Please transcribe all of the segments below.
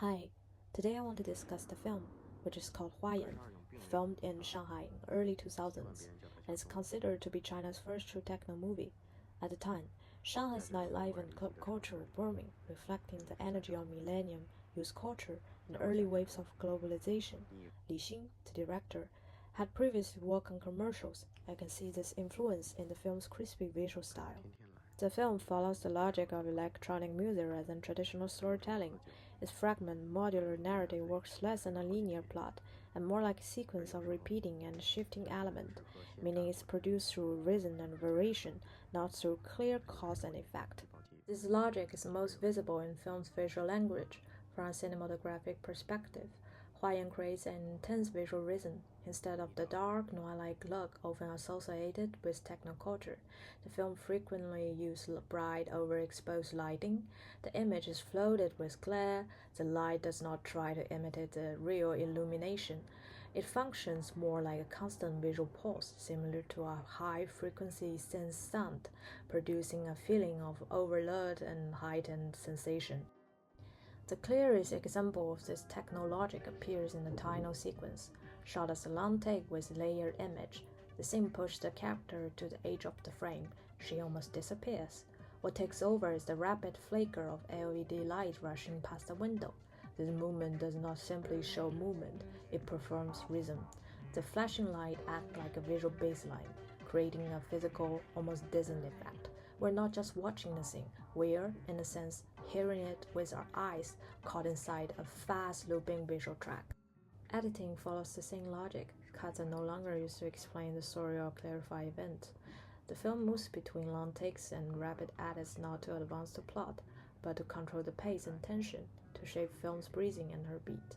Hi, today I want to discuss the film, which is called Huayan, filmed in Shanghai in the early 2000s, and is considered to be China's first true techno movie. At the time, Shanghai's nightlife and club culture were booming, reflecting the energy of millennium youth culture and early waves of globalization. Li Xing, the director, had previously worked on commercials. I can see this influence in the film's crispy visual style. The film follows the logic of electronic music rather than traditional storytelling. Its fragmented, modular narrative works less than a linear plot and more like a sequence of repeating and shifting elements, meaning it's produced through rhythm and variation, not through clear cause and effect. This logic is most visible in film's visual language. From a cinematographic perspective, Huayan creates an intense visual rhythm instead of the dark, noir-like look often associated with techno culture. The film frequently uses bright, overexposed lighting. The image is flooded with glare. The light does not try to imitate the real illumination. It functions more like a constant visual pulse, similar to a high-frequency sense sound, producing a feeling of overload and heightened sensation. The clearest example of this technologic appears in the title sequence, shot as a long take with layered image. The scene pushes the character to the edge of the frame. She almost disappears. What takes over is the rapid flicker of LED light rushing past the window. This movement does not simply show movement, it performs rhythm. The flashing light acts like a visual baseline, creating a physical, almost dizzying effect. We're not just watching the scene, we're, in a sense, hearing it with our eyes caught inside a fast looping visual track. Editing follows the same logic. Cuts are no longer used to explain the story or clarify events. The film moves between long takes and rapid edits not to advance the plot, but to control the pace and tension, to shape film's breathing and her beat.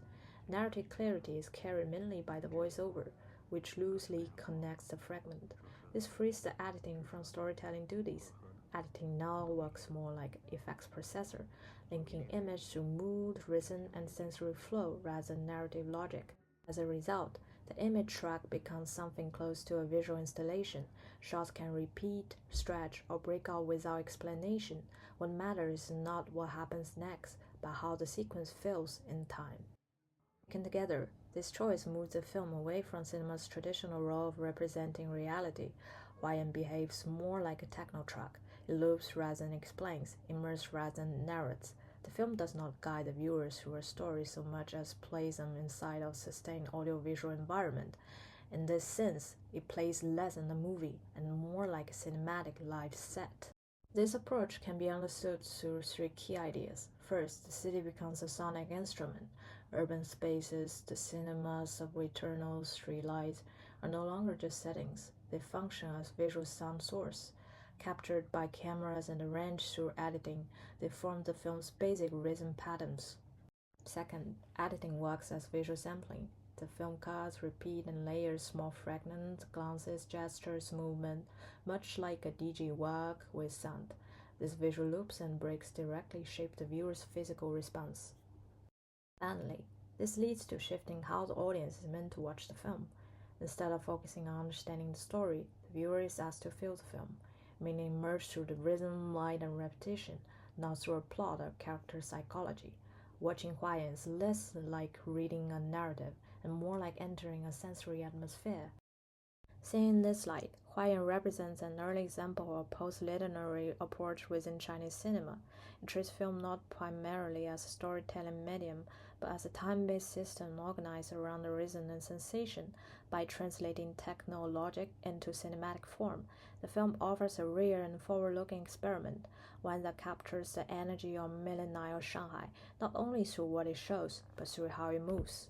Narrative clarity is carried mainly by the voiceover, which loosely connects the fragment. This frees the editing from storytelling duties. Editing now works more like effects processor, linking image to mood, rhythm, and sensory flow rather than narrative logic. As a result, the image track becomes something close to a visual installation. Shots can repeat, stretch, or break out without explanation. What matters is not what happens next, but how the sequence feels in time. Taken together, this choice moves the film away from cinema's traditional role of representing reality. Huayan behaves more like a techno track. It loops rather than explains, immerses rather than narrates. The film does not guide the viewers through a story so much as places them inside a sustained audiovisual environment. In this sense, it plays less than a movie and more like a cinematic live set. This approach can be understood through three key ideas. First, the city becomes a sonic instrument. Urban spaces, the cinemas, subway tunnels, streetlights are no longer just settings. They function as visual sound source. Captured by cameras and arranged through editing, they form the film's basic rhythm patterns. Second, editing works as visual sampling. The film cuts, repeat, and layers small fragments, glances, gestures, movement, much like a DJ work with sound. These visual loops and breaks directly shape the viewer's physical response. Finally, this leads to shifting how the audience is meant to watch the film. Instead of focusing on understanding the story, the viewer is asked to feel the film, meaning immersed through the rhythm, light, and repetition, not through a plot or character psychology. Watching Huayan is less like reading a narrative and more like entering a sensory atmosphere. Seen in this light, Huayan represents an early example of a post-literary approach within Chinese cinema. It treats film not primarily as a storytelling medium, but as a time-based system organized around the rhythm and sensation. By translating techno logic into cinematic form, the film offers a rare and forward-looking experiment, one that captures the energy of millennial Shanghai, not only through what it shows, but through how it moves.